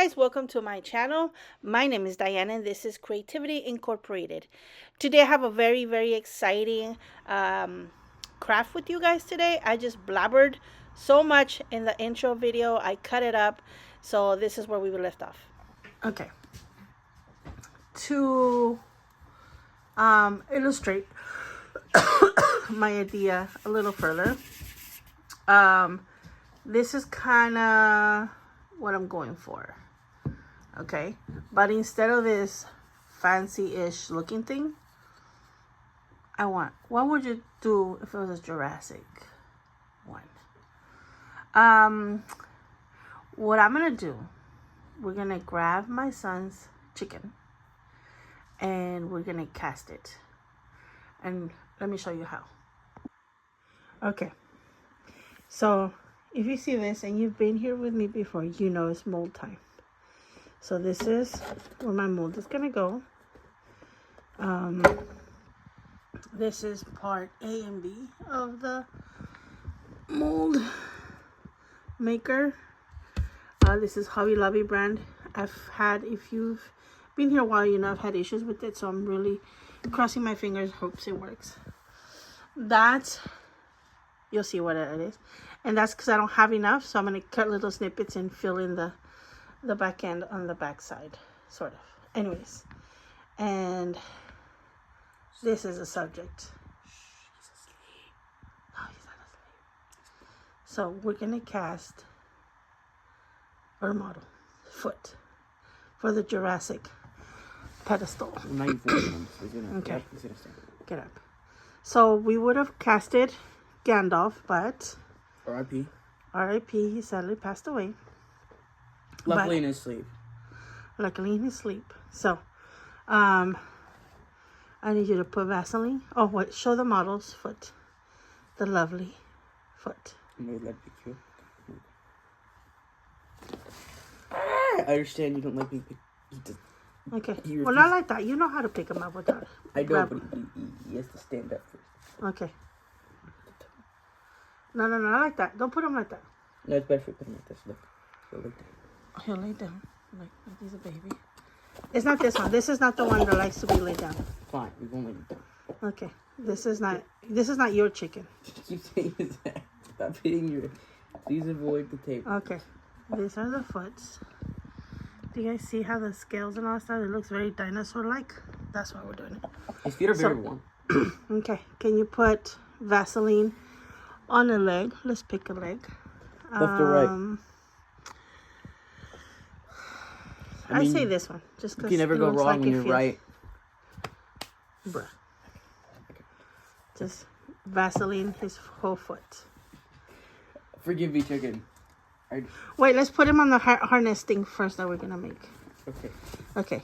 guys, welcome to my channel. My name is Diana and this is Creativity Incorporated. Today I have a very exciting craft with you guys today. I just blabbered so much in the intro video. I cut it up. So this is where we left off. Okay. To illustrate my idea a little further, this is kind of what I'm going for. Okay, but instead of this fancy-ish looking thing, what would you do if it was a Jurassic one? What I'm gonna do, we're gonna grab my son's chicken and we're gonna cast it, and let me show you how. Okay, so if you see this and you've been here with me before, you know it's mold time. So this is where my mold is gonna go. This is part A and B of the mold maker. This is Hobby Lobby brand. If you've been here a while, you know I've had issues with it, so I'm really crossing my fingers, hopes it works. You'll see what it is, and that's because I don't have enough, so I'm gonna cut little snippets and fill in the back end on the back side, sort of. Anyways, and this is a subject. He's asleep. No, he's not asleep. So we're gonna cast our model foot for the Jurassic pedestal. Okay. Get up. So we would have casted Gandalf, but R.I.P. He sadly passed away. Luckily in his sleep. Luckily in his sleep. So, I need you to put Vaseline. Oh, wait, show the model's foot. The lovely foot. Maybe that'd be cute. I understand you don't like me. Okay. Well, not like that. You know how to pick him up without. I know, but he has to stand up first. Okay. No, not like that. Don't put him like that. No, it's better if you put him like this. Look. He'll lay down. He'll lay down. Like he's a baby. It's not this one. This is not the one that likes to be laid down. Fine, we won't lay him down. Okay. This is not your chicken. Keep saying that. Stop hitting your. Please avoid the table. Okay. These are the foots. Do you guys see how the scales and all that stuff? It looks very dinosaur-like. That's why we're doing it. His feet are very warm. Okay. Can you put Vaseline on a leg? Let's pick a leg. Left or right? I say this one. Just because you can never go wrong when you're right. Bruh. Just Vaseline his whole foot. Forgive me, chicken. Wait, let's put him on the harness thing first that we're going to make. Okay.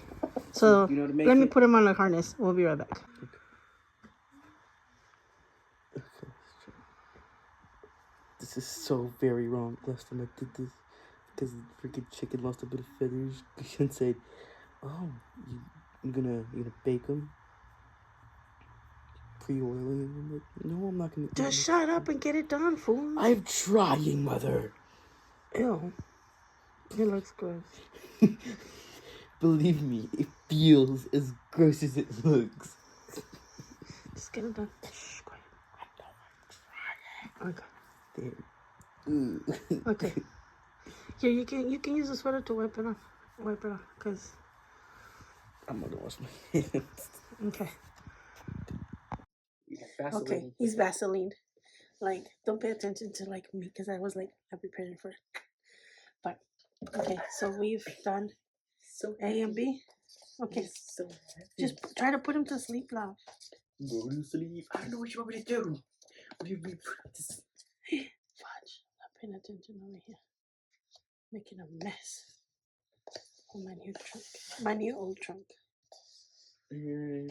So, you know let me put him on the harness. We'll be right back. Okay. This is so very wrong. Last time I did this, because the freaking chicken lost a bit of feathers, and said, "Oh, you're gonna bake them, pre-oiling them." I'm like, no, I'm not gonna. Just shut up and get it done, fool. I'm trying, mother. Ew. It looks gross. Believe me, it feels as gross as it looks. Just get it done. Shh, quiet. I know I'm trying. Okay. There. Okay. Here, you can use the sweater to wipe it off. Cause I'm gonna wash my hands. Okay. Okay, he's Vaseline. Like, don't pay attention to like me, because I was like not preparing for it. But okay, so we've done A and B. Okay, just try to put him to sleep, love. Go to sleep. I don't know what you want me to do. What do you mean? Fudge, not paying attention over here, making a mess on my new trunk, my new old trunk. I'm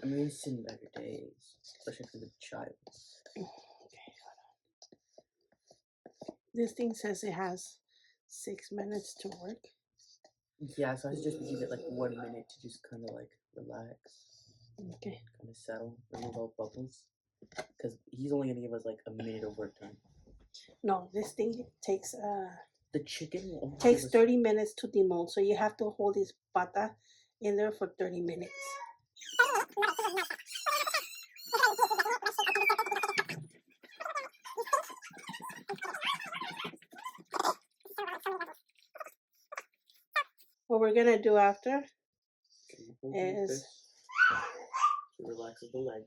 missing better days, especially for the child. Okay, hold on. This thing says it has 6 minutes to work. Yeah, so I suggest we give it like 1 minute to just kind of like relax. Okay. Kind of settle, remove all bubbles. Because he's only going to give us like a minute of work time. No, this thing takes The chicken takes 30 minutes to demold, so you have to hold this pata in there for 30 minutes. What we're gonna do after is to relax the leg.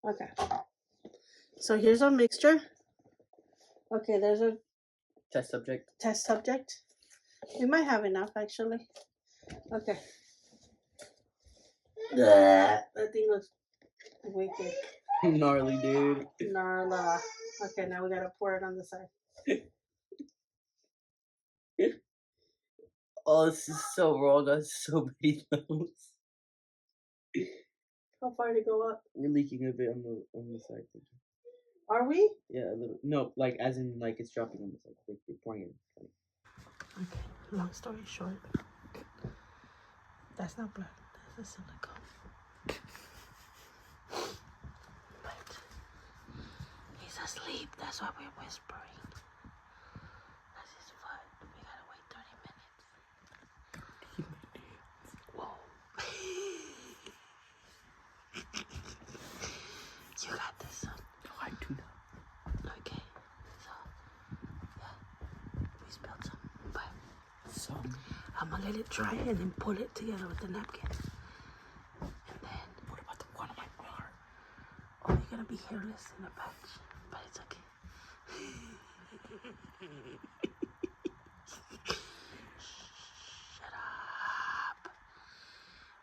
okay. So here's our mixture. Okay, there's a Test subject. test subject. We might have enough actually. Okay. That thing looks wicked. Gnarly, dude. Gnarla. Okay, now we gotta pour it on the side. Oh, this is so raw. Got so many nose. How far to go up? We're leaking a bit on the side. Are we? Yeah, a little. No, like as in like it's dropping on the side. Like you're pouring it. Okay. Long story short, that's not blood. That's a silicone. But he's asleep. That's why we're whispering. That's his foot. We gotta wait 30 minutes. Whoa. You got this, son. No, I do not. Okay. So, yeah. We spilled some. But I'm gonna let it dry and then pull it together with the napkin. And then, what about the one on my bar? oh, you're gonna be hairless in a patch. But it's okay. Shut up.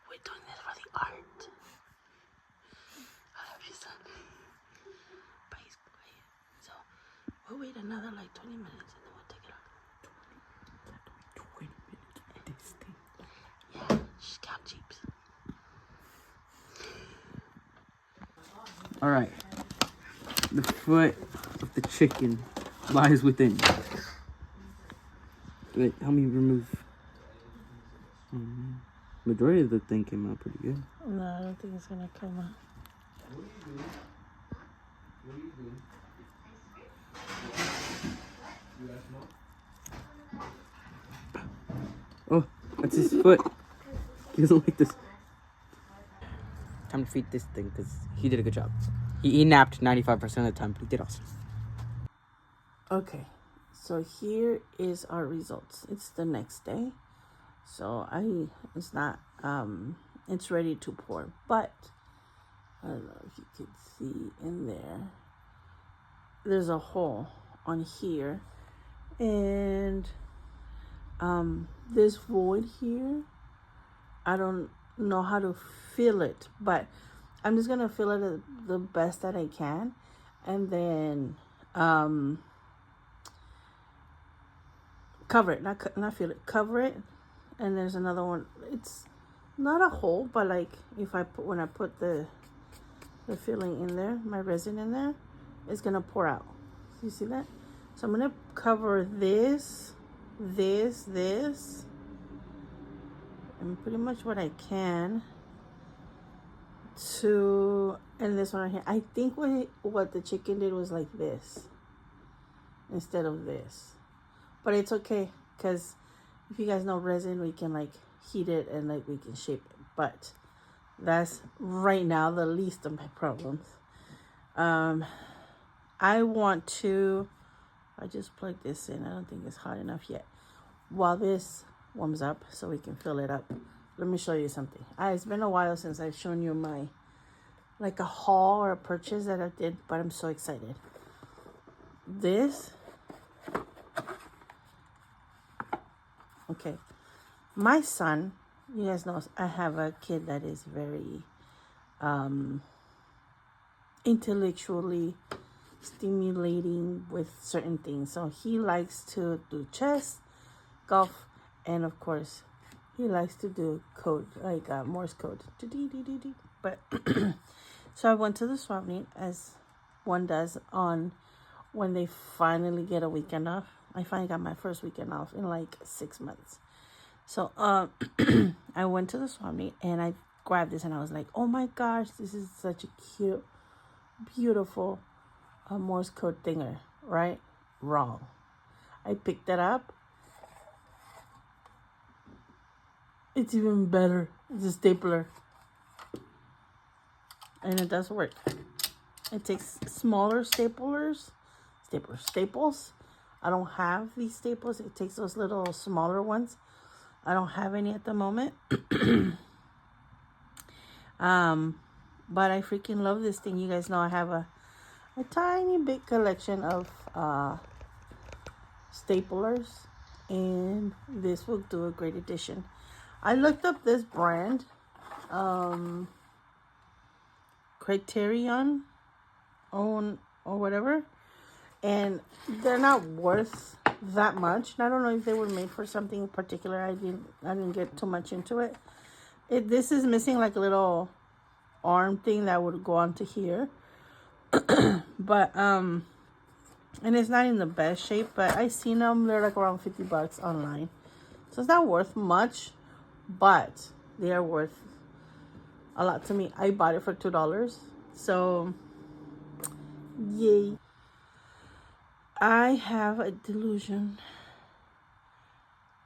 We're doing this for the art. I love you, son. But he's quiet. So we'll wait another like 20 minutes and then we'll take it off. 20 minutes with this thing. Yeah, just count jeeps. Alright. The foot of the chicken lies within. Wait, help me remove. Majority of the thing came out pretty good. No, I don't think it's gonna come out. What are you doing? Oh, that's his foot. He doesn't like this. Time to feed this thing because he did a good job. He napped 95% of the time, but he did awesome. Okay, so here is our results. It's the next day. So it's not, it's ready to pour, but I don't know if you could see in there, there's a hole on here, and this void here, I don't know how to fill it, but I'm just gonna fill it the best that I can, and then cover it, not fill it, cover it. And there's another one. It's not a hole, but like if when I put the filling in there, my resin in there, it's gonna pour out. So you see that? So I'm gonna cover this, and pretty much what I can and this one right here. I think what the chicken did was like this instead of this, but it's okay because if you guys know resin, we can like heat it and like we can shape it. But that's right now the least of my problems. I just plug this in. I don't think it's hot enough yet. While this warms up so we can fill it up, let me show you something. It's been a while since I've shown you my like a haul or a purchase that I did, but I'm so excited. Okay, my son, you guys know I have a kid that is very intellectually stimulating with certain things. So he likes to do chess, golf, and of course he likes to do code, like Morse code. But so I went to the swap meet, as one does on when they finally get a weekend off. I finally got my first weekend off in like 6 months. So I went to the swap meet and I grabbed this and I was like, oh my gosh, this is such a cute, beautiful Morse code thinger, right? Wrong. I picked it up. It's even better. It's a stapler. And it does work. It takes smaller staples. I don't have these staples. It takes those little smaller ones. I don't have any at the moment. But I freaking love this thing. You guys know I have a tiny big collection of staplers, and this will do a great addition. I looked up this brand, Criterion or whatever, and they're not worth that much. I don't know if they were made for something particular. I didn't get too much into it. This is missing like a little arm thing that would go onto here. But and it's not in the best shape, but I seen them. They're like around $50 online, so it's not worth much, but they are worth a lot to me. I bought it for $2, so yay. I have a delusion.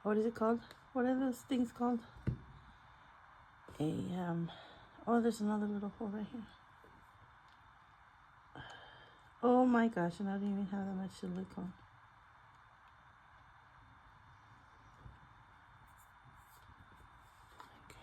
What is it called? What are those things called? Oh, there's another little hole right here. Oh my gosh, and I don't even have that much silicone. Okay.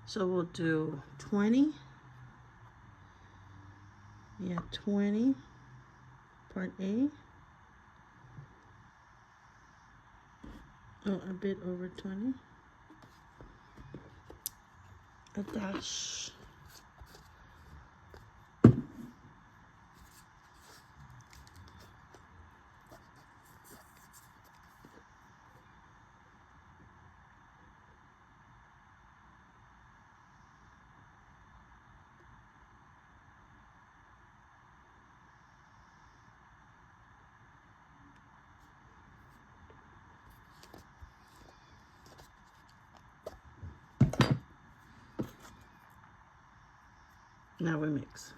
So we'll do 20. Yeah, 20. Part A. Oh, a bit over 20. A dash. Now we mix.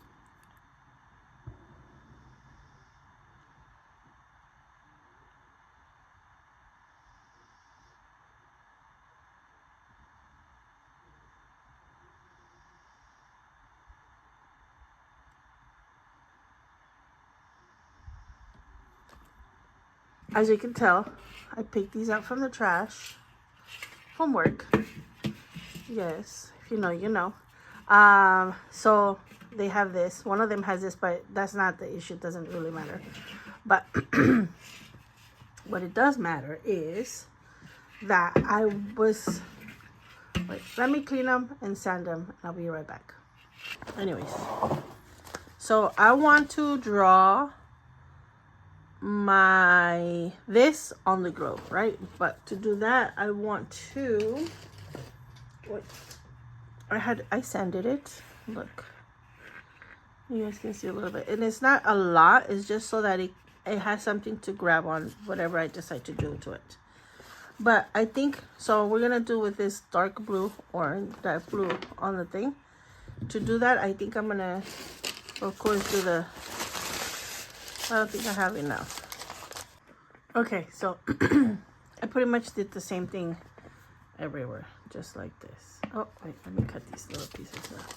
As you can tell, I picked these up from the trash from work. Yes, if you know, you know. So they have this. One of them has this, but that's not the issue. It doesn't really matter. But what it does matter is that I was... Wait, let me clean them and sand them, and I'll be right back. Anyways, so I want to draw this on the globe, right? But to do that, I want to... Wait. I sanded it. Look, you guys can see a little bit, and it's not a lot. It's just so that it has something to grab on whatever I decide to do to it. But I think so. We're gonna do with this dark blue or that blue on the thing. To do that, I think I'm gonna, of course, do the... I don't think I have enough. Okay, so I pretty much did the same thing everywhere, just like this. Oh, wait, let me cut these little pieces out.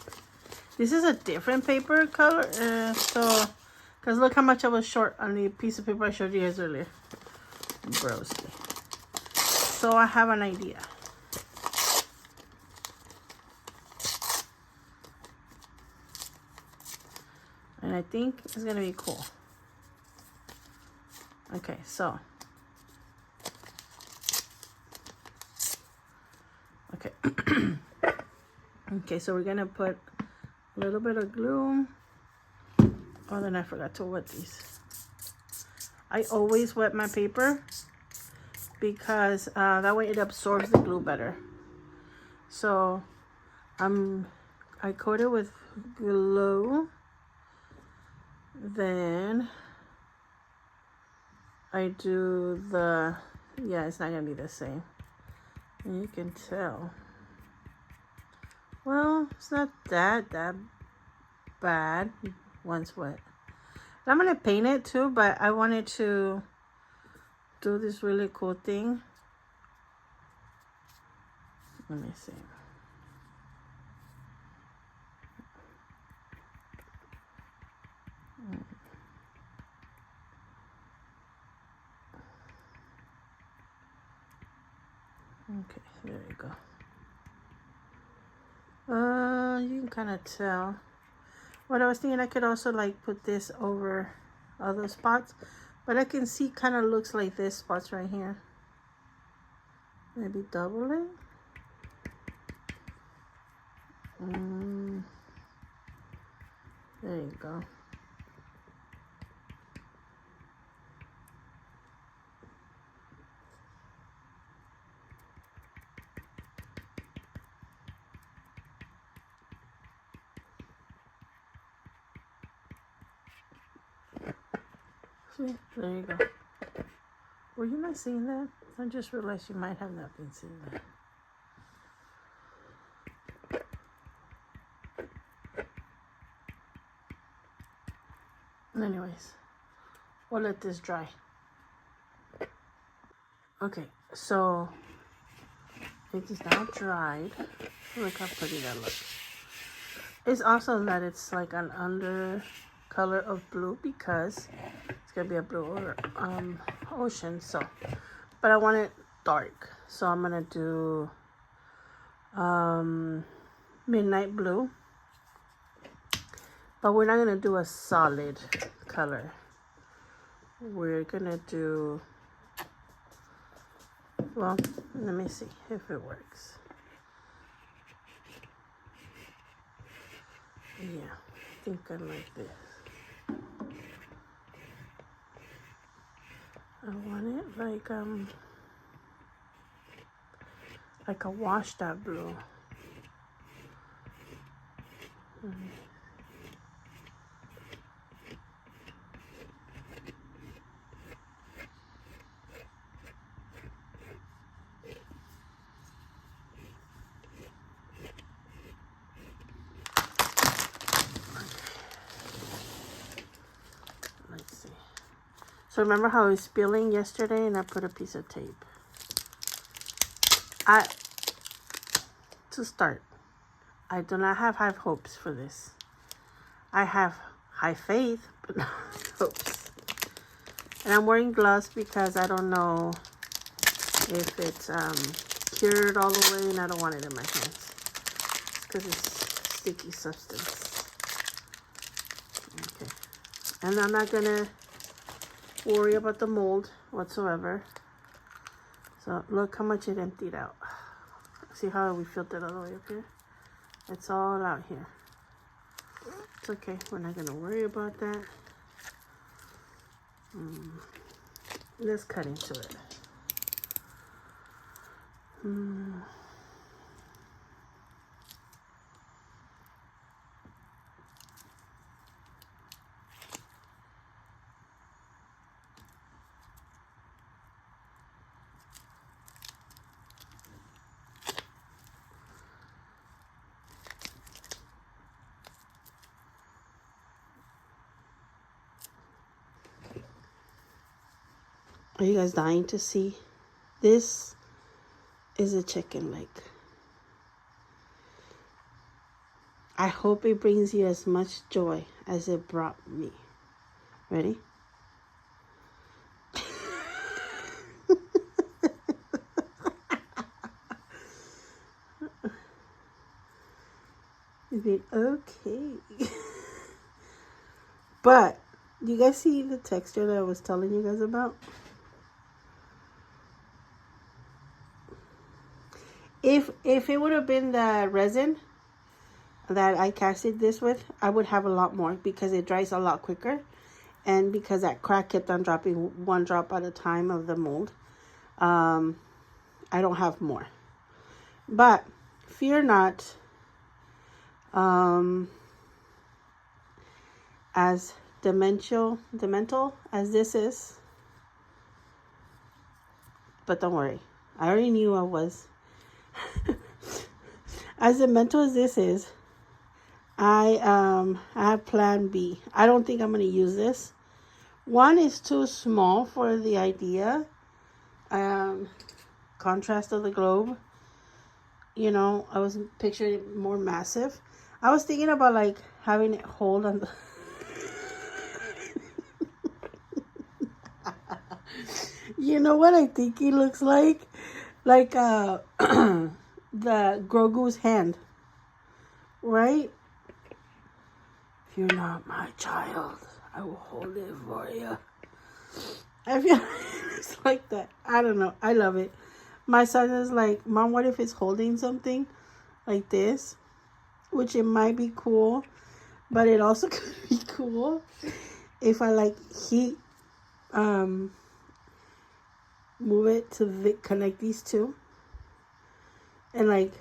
This is a different paper color, because look how much I was short on the piece of paper I showed you guys earlier. Gross. So I have an idea. And I think it's going to be cool. Okay, so. Okay. Okay, so we're going to put a little bit of glue. Oh, then I forgot to wet these. I always wet my paper because that way it absorbs the glue better. So I coat it with glue. Then I do the yeah, it's not gonna be the same. And you can tell. Well, it's not that bad once wet. I'm gonna paint it too, but I wanted to do this really cool thing. Let me see. Okay, there you go. You can kind of tell. What I was thinking, I could also like put this over other spots, but I can see kind of looks like this spots right here. Maybe double it. There you go. See, there you go. Were you not seeing that? I just realized you might have not been seeing that. Anyways, we'll let this dry. Okay, so it is now dried. Look how pretty that looks. It's also that it's like an under color of blue because it's gonna be a blue ocean. So, but I want it dark, so I'm gonna do midnight blue. But we're not gonna do a solid color. We're gonna do, well, let me see if it works. Yeah, I think I like this. I want it like a washed out blue. Let's see. So remember how it was spilling yesterday and I put a piece of tape. To start, I do not have high hopes for this. I have high faith, but not hopes. And I'm wearing gloves because I don't know if it's cured all the way and I don't want it in my hands because it's sticky substance. Okay. And I'm not gonna worry about the mold whatsoever. So look how much it emptied out. See how we filled it all the way up here? It's all out here. It's okay, we're not gonna worry about that. Let's cut into it. Are you guys dying to see? This is a chicken leg. I hope it brings you as much joy as it brought me. Ready? You mean, okay. But, do you guys see the texture that I was telling you guys about? If it would have been the resin that I casted this with, I would have a lot more because it dries a lot quicker. And because that crack kept on dropping one drop at a time of the mold, I don't have more. But fear not, as demental as this is, but don't worry. I already knew I was. As mental as this is, I have plan B. I don't think I'm going to use this. One is too small for the idea. Contrast of the globe. You know, I was picturing it more massive. I was thinking about like having it hold on the... You know what I think he looks like? Like the Grogu's hand. Right? If you're not my child, I will hold it for you. I feel it's like that. I don't know. I love it. My son is like, Mom, what if it's holding something like this? Which it might be cool, but it also could be cool if I like move it to connect these two, and like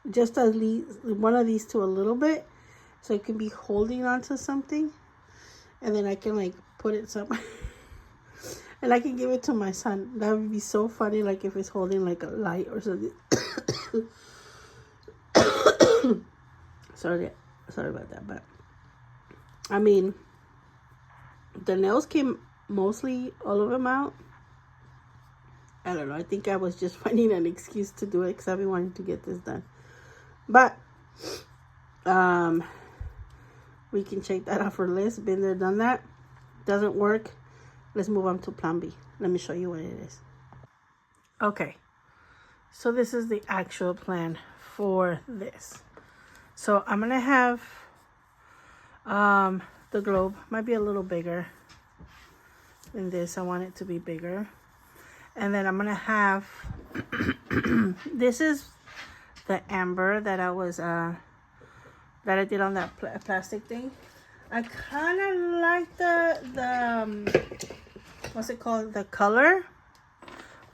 just at least one of these two a little bit, so it can be holding onto something, and then I can like put it somewhere. And I can give it to my son. That would be so funny, like if it's holding like a light or something. Sorry about that, but I mean, the nails came mostly all of them out. I don't know. I think I was just finding an excuse to do it because I've been wanting to get this done. But we can check that off our list. Been there, done that. Doesn't work. Let's move on to plan B. Let me show you what it is. Okay. So this is the actual plan for this. So I'm going to have the globe. Might be a little bigger than this. I want it to be bigger. And then I'm going to have... This is the amber that I was... that I did on that plastic thing. I kind of like the what's it called? The color.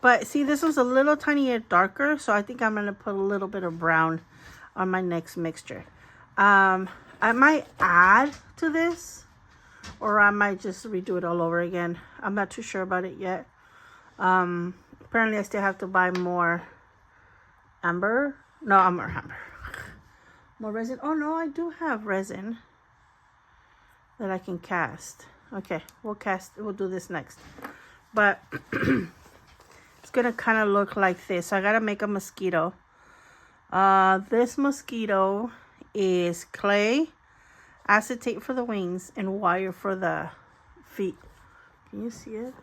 But see, this was a little tiny darker, so I think I'm going to put a little bit of brown on my next mixture. I might add to this, or I might just redo it all over again. I'm not too sure about it yet. Apparently I still have to buy more amber. No, I'm more amber. More resin. Oh no, I do have resin that I can cast. Okay, we'll do this next. But it's gonna kind of look like this. So I gotta make a mosquito. This mosquito is clay, acetate for the wings, and wire for the feet. Can you see it?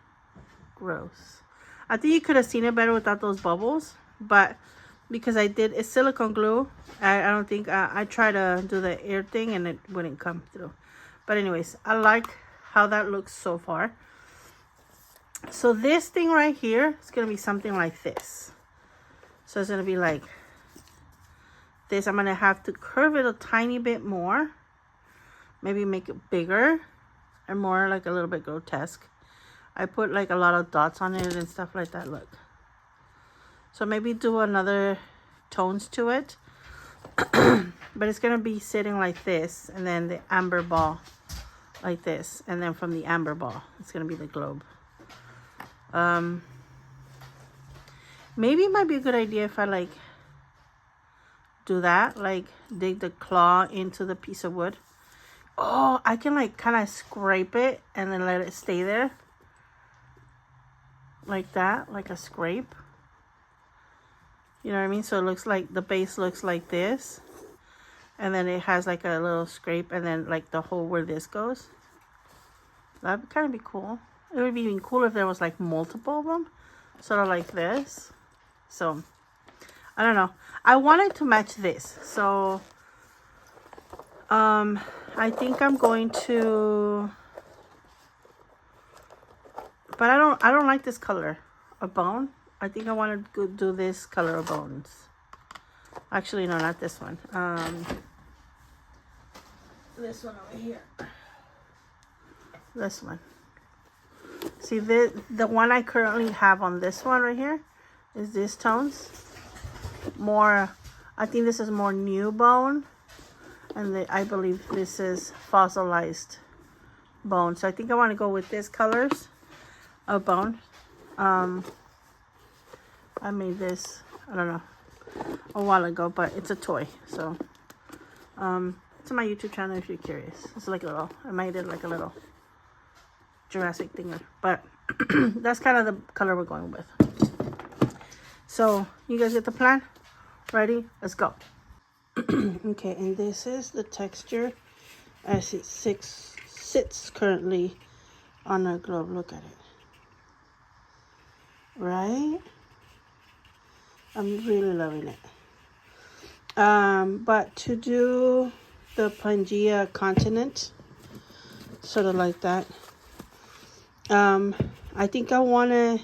Gross. I think you could have seen it better without those bubbles, but because it's silicone glue, I don't think I tried to do the air thing and it wouldn't come through. But anyways, I like how that looks so far. So this thing right here is gonna be something like this. So it's gonna be like this. I'm gonna have to curve it a tiny bit more, maybe make it bigger and more like a little bit grotesque. I put like a lot of dots on it and stuff like that. Look. So maybe do another tones to it. But it's going to be sitting like this. And then the amber ball like this. And then from the amber ball, it's going to be the globe. Maybe it might be a good idea if I like do that. Like dig the claw into the piece of wood. Oh, I can like kind of scrape it and then let it stay there. Like that. Like a scrape. You know what I mean? So it looks like the base looks like this. And then it has like a little scrape and then like the hole where this goes. That would kind of be cool. It would be even cooler if there was like multiple of them. Sort of like this. So, I don't know. I wanted to match this. So, I think I'm going to... But I don't like this color of bone. I think I want to do this color of bones. Actually, no, not this one. This one over here. This one. See, the one I currently have on this one right here is this tones. More, I think this is more new bone. And I believe this is fossilized bone. So I think I want to go with this colors of bone. I made this, I don't know, a while ago, but it's a toy. So it's on my YouTube channel if you're curious. It's like a little, I made it like a little Jurassic thinger, but that's kind of the color we're going with. So you guys get the plan? Ready? Let's go. Okay, and this is the texture as it sits currently on our globe. Look at it. Right? I'm really loving it. But to do the Pangea continent, sort of like that, I think I want to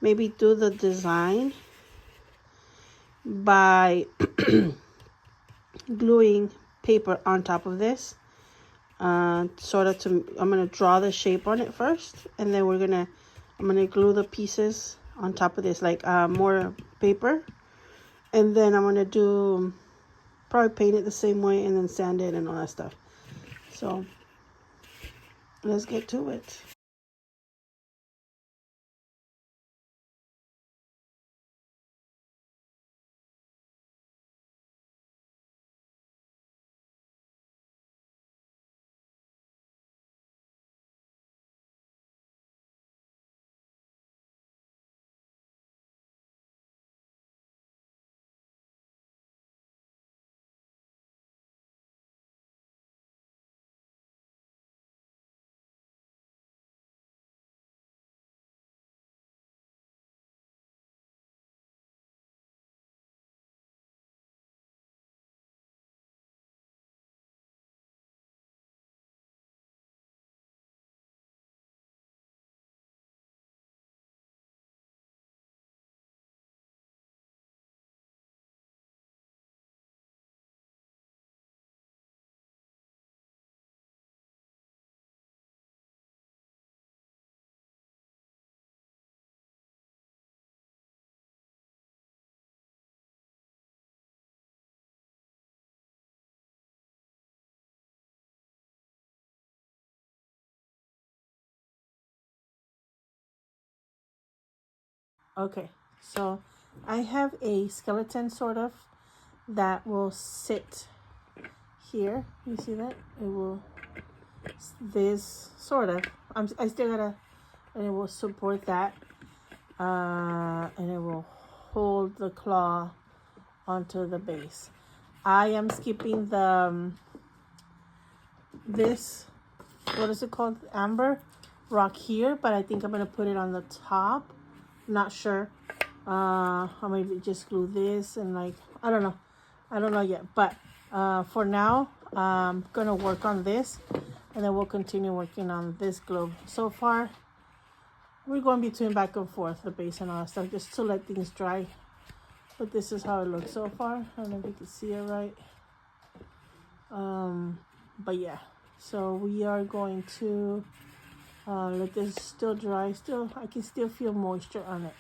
maybe do the design by gluing paper on top of this, sort of I'm gonna draw the shape on it first, and then I'm gonna glue the pieces on top of this, like more paper, and then I'm gonna do probably paint it the same way and then sand it and all that stuff. So let's get to it. Okay, so I have a skeleton sort of that will sit here. You see that? It will, this sort of, I still gotta, and it will support that, and it will hold the claw onto the base. I am skipping the, this, what is it called? Amber rock here, but I think I'm gonna put it on the top. Not sure. I maybe just glue this and like, I don't know yet, but for now I'm gonna work on this, and then we'll continue working on this globe. So far we're going between back and forth, the base and all that stuff, just to let things dry. But this is how it looks so far. I don't know if you can see it right. But yeah, so we are going to let this still dry. I can still feel moisture on it,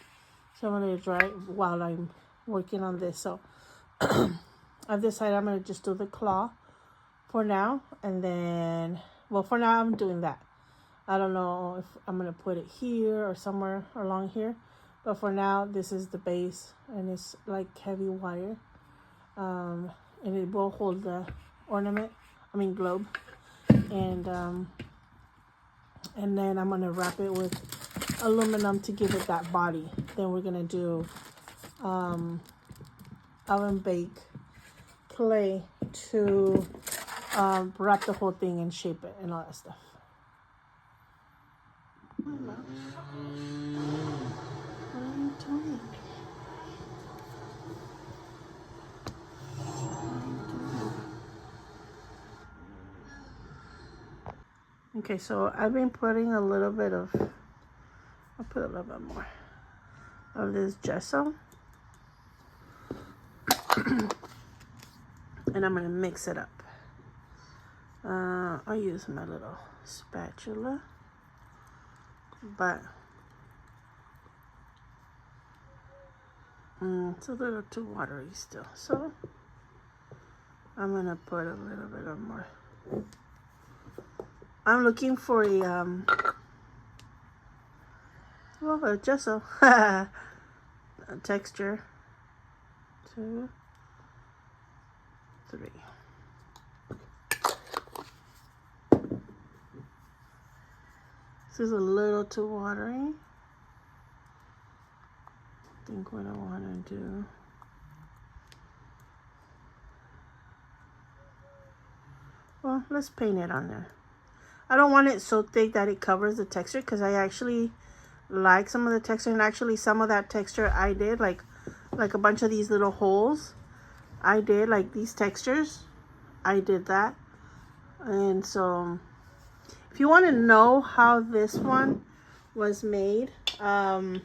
so I'm gonna dry it while I'm working on this. So I've decided I'm gonna just do the claw for now, and then, well, for now I'm doing that. I don't know if I'm gonna put it here or somewhere along here, but for now this is the base, and it's like heavy wire, and it will hold the globe, and then I'm gonna wrap it with aluminum to give it that body. Then we're gonna do oven bake clay to wrap the whole thing and shape it and all that stuff. What are you doing? Okay, so I've been putting a little bit of, I'll put a little bit more of this gesso. And I'm gonna mix it up. I'll use my little spatula, but it's a little too watery still. So I'm gonna put a little bit of more. I'm looking for a gesso. texture. 2, 3. This is a little too watery. I think what I want to do. Well, let's paint it on there. I don't want it so thick that it covers the texture, because I actually like some of the texture, and actually some of that texture I did, like a bunch of these little holes. I did like these textures. I did that. And so if you want to know how this one was made, I'll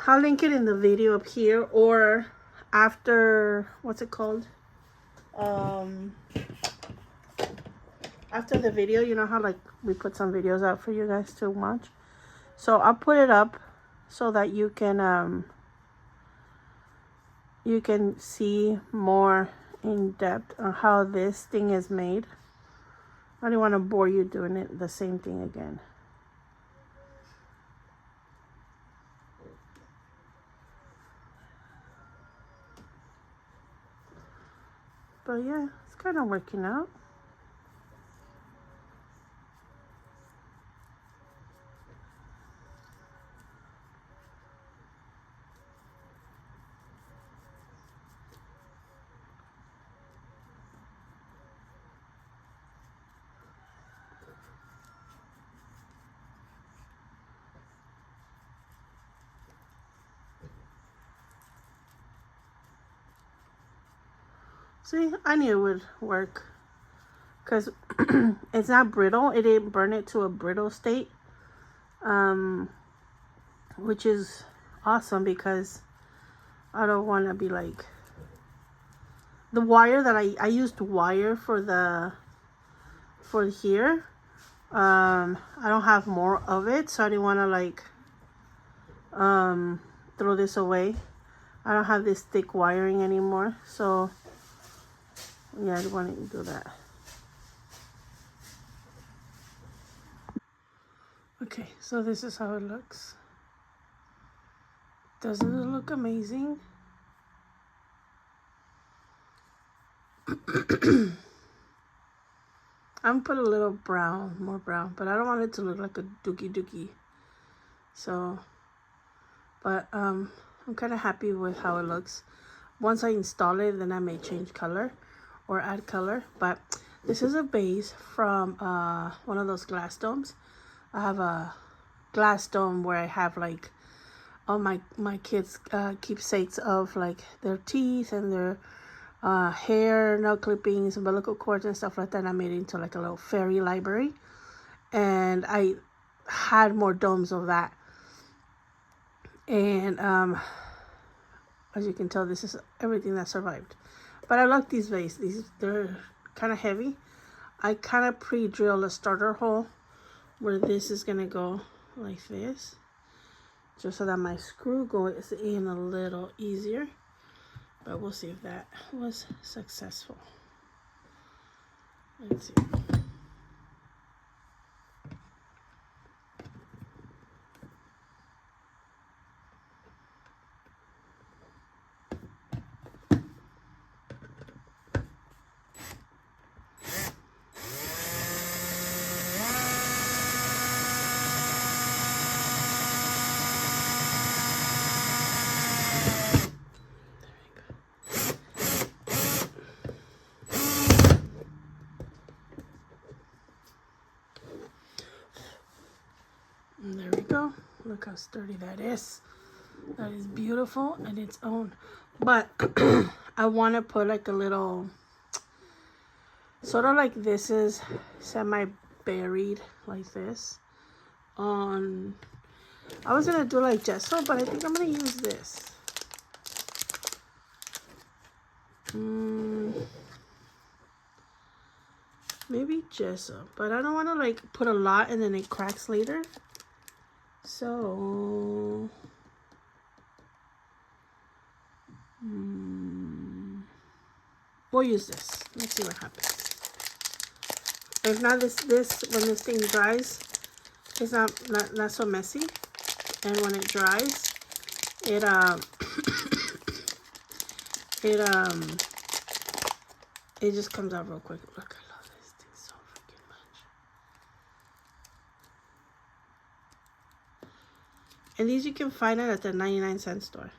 link it in the video up here, or after, what's it called? After the video, you know how like we put some videos out for you guys to watch. So I'll put it up so that you can see more in depth on how this thing is made. I don't want to bore you doing it the same thing again. But yeah, it's kind of working out. See, I knew it would work, because it's not brittle. It didn't burn it to a brittle state, which is awesome, because I don't want to be like, the wire that I used wire for here. I don't have more of it, so I didn't want to like throw this away. I don't have this thick wiring anymore, so yeah, I don't want to do that. Okay, so this is how it looks. Doesn't it look amazing? I'm gonna put a little brown, more brown, but I don't want it to look like a dookie. So, but I'm kind of happy with how it looks. Once I install it, then I may change color or add color. But this is a base from one of those glass domes. I have a glass dome where I have like all my kids' keepsakes of like their teeth and their hair, nail clippings, umbilical cords and stuff like that. I made it into like a little fairy library, and I had more domes of that. And as you can tell, this is everything that survived. But I like these vases. They're kind of heavy. I kind of pre-drilled a starter hole where this is gonna go like this, just so that my screw goes in a little easier. But we'll see if that was successful. Let's see. And there we go. Look how sturdy that is. That is beautiful on its own. But I want to put like a little, sort of like this is semi-buried like this on, I was going to do like gesso, but I think I'm going to use this. Maybe gesso, but I don't want to like put a lot and then it cracks later. So we'll use this. Let's see what happens. If not, this when this thing dries, it's not so messy. and when it dries, it it just comes out real quick. Look, I love this thing so freaking much. And these you can find it at the 99-cent store.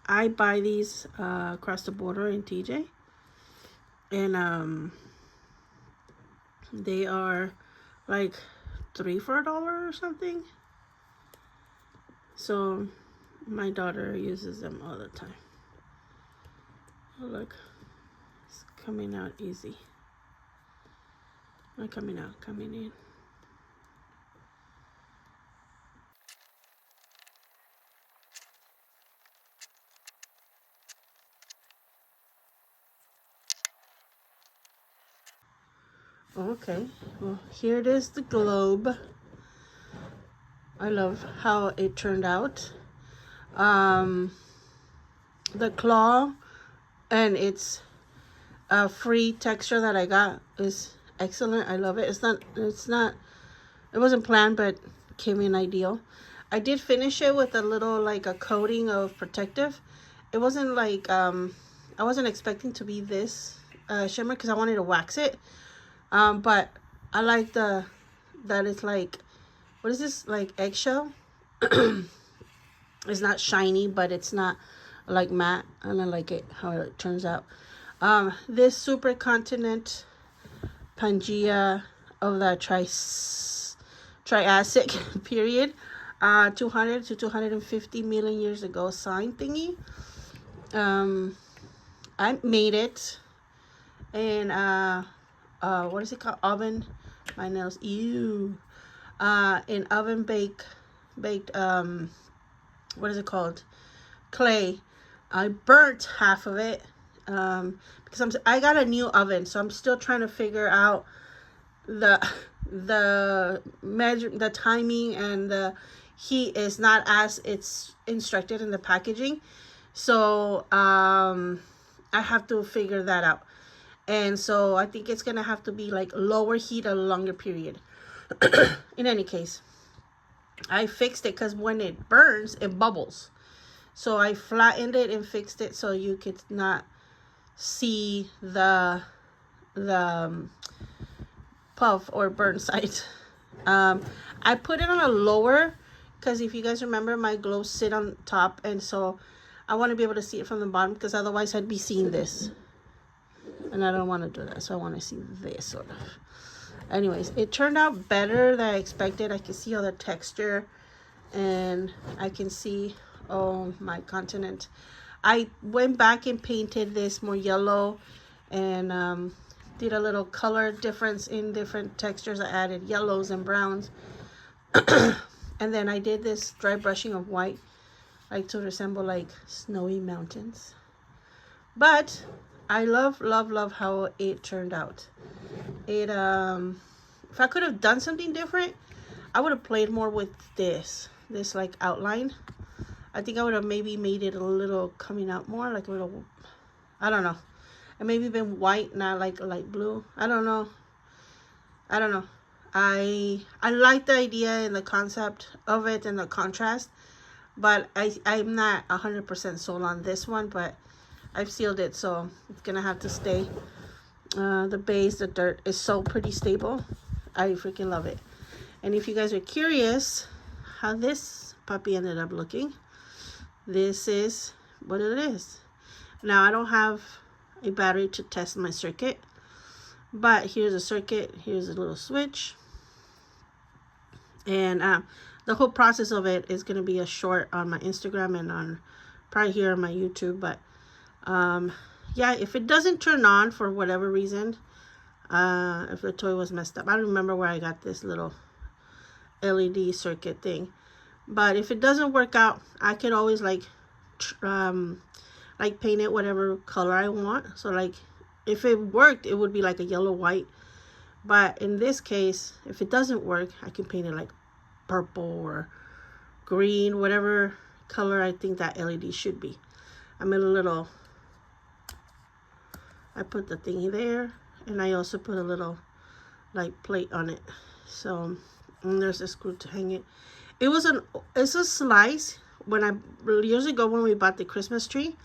I buy these across the border in TJ. And they are like 3 for $1 or something. So my daughter uses them all the time. Oh, look, it's coming out easy. Not coming out, coming in. Okay, well, here it is, the globe. I love how it turned out. The claw and its free texture that I got is excellent. I love it. It wasn't planned, but came in ideal. I did finish it with a little, like, a coating of protective. It wasn't like, I wasn't expecting to be this shimmer because I wanted to wax it. But I like that it's like, what is this, like eggshell? It's not shiny, but it's not like matte, and I like it how it turns out. This supercontinent Pangea of the Triassic period, 200 to 250 million years ago sign thingy. I made it in what is it called? Oven. My nails. Ew. In oven baked what is it called? Clay. I burnt half of it because I got a new oven, so I'm still trying to figure out the timing, and the heat is not as it's instructed in the packaging. So I have to figure that out. And so I think it's gonna have to be like lower heat a longer period. In any case, I fixed it because when it burns, it bubbles. So I flattened it and fixed it so you could not see the puff or burn side. I put it on a lower because if you guys remember, my gloves sit on top, and so I want to be able to see it from the bottom because otherwise I'd be seeing this. And I don't want to do that, so I want to see this sort of. Anyways, it turned out better than I expected. I can see all the texture, and I can see, oh, my continent. I went back and painted this more yellow, and did a little color difference in different textures. I added yellows and browns. And then I did this dry brushing of white, like to resemble like snowy mountains. But I love how it turned out. It if I could have done something different, I would have played more with this like outline. I think I would have maybe made it a little coming out more, like a little, I don't know, and maybe been white, not like light blue. I don't know. I like the idea and the concept of it and the contrast, but I'm not 100% sold on this one. But I've sealed it, so it's gonna have to stay. The base, the dirt is so pretty stable. I freaking love it. And if you guys are curious how this puppy ended up looking, this is what it is. Now I don't have a battery to test my circuit, but here's a circuit, here's a little switch, and the whole process of it is going to be a short on my Instagram and on probably here on my YouTube. But yeah, if it doesn't turn on for whatever reason, if the toy was messed up, I don't remember where I got this little LED circuit thing, but if it doesn't work out, I can always like paint it whatever color I want. So like if it worked, it would be like a yellow white, but in this case, if it doesn't work, I can paint it like purple or green, whatever color I think that LED should be. I put the thingy there, and I also put a little like plate on it. So, and there's a screw to hang it. it's a slice. Years ago when we bought the Christmas tree,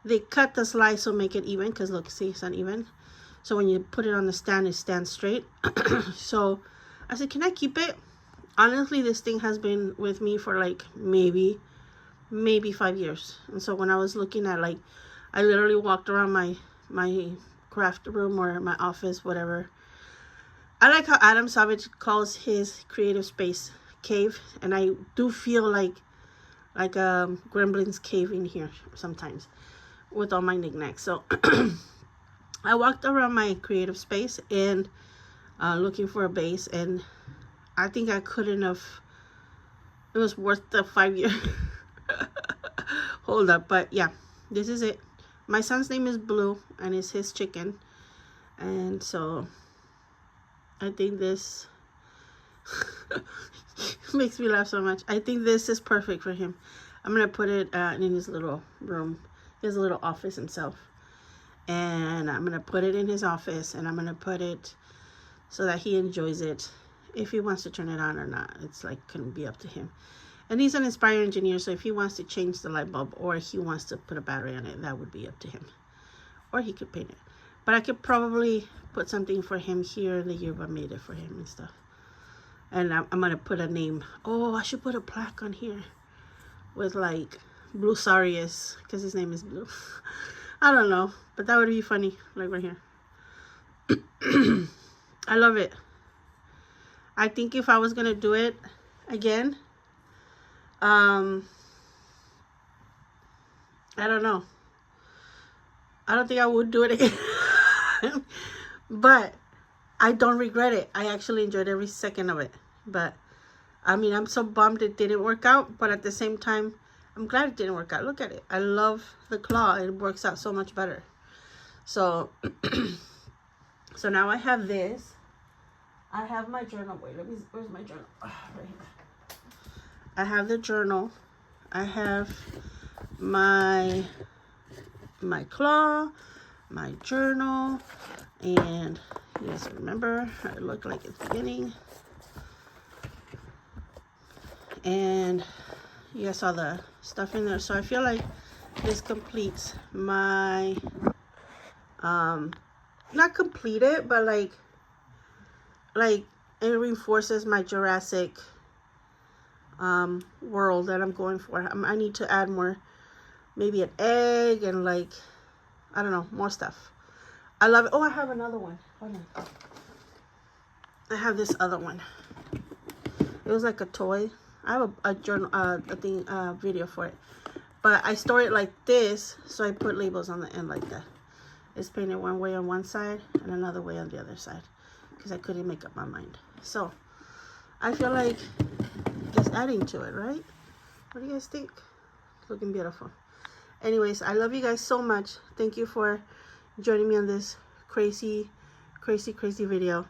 they cut the slice to make it even, because look, see, it's uneven. So when you put it on the stand, it stands straight. So I said, can I keep it? Honestly, this thing has been with me for like maybe 5 years. And so when I was looking at, like, I literally walked around my craft room or my office, whatever. I like how Adam Savage calls his creative space cave, and I do feel like Gremlin's cave in here sometimes with all my knickknacks. So I walked around my creative space and looking for a base, and I think I couldn't have. It was worth the 5 year. Hold up, but yeah, this is it. My son's name is Blue, and it's his chicken, and so I think this makes me laugh so much. I think this is perfect for him. I'm gonna put it in his little room. He has a little office himself, and I'm gonna put it in his office, and I'm gonna put it so that he enjoys it. If he wants to turn it on or not, it's like couldn't be up to him. And he's an inspired engineer, so if he wants to change the light bulb or he wants to put a battery on it, that would be up to him. Or he could paint it. But I could probably put something for him here in the year I made it for him and stuff. And I'm going to put a name. Oh, I should put a plaque on here with like Blue Sarius, because his name is Blue. I don't know, but that would be funny, like right here. I love it. I think if I was going to do it again, I don't know. I don't think I would do it again. But I don't regret it. I actually enjoyed every second of it. But I mean, I'm so bummed it didn't work out, but at the same time, I'm glad it didn't work out. Look at it. I love the claw. It works out so much better. So so now I have this. I have my journal. Wait, where's my journal? Oh, right here. I have the journal. I have my claw, my journal, and you guys remember how it looked like at the beginning. And you guys saw the stuff in there. So I feel like this completes my, not complete it, but like it reinforces my Jurassic world that I'm going for. I need to add more, maybe an egg and like, I don't know, more stuff. I love it. Oh, I have another one. Hold on. I have this other one. It was like a toy. I have a journal, video for it, but I store it like this, so I put labels on the end like that. It's painted one way on one side and another way on the other side, because I couldn't make up my mind. So I feel like just adding to it, right? What do you guys think? It's looking beautiful. Anyways, I love you guys so much. Thank you for joining me on this crazy video.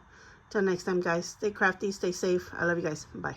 Till next time, guys. Stay crafty, stay safe. I love you guys. Bye.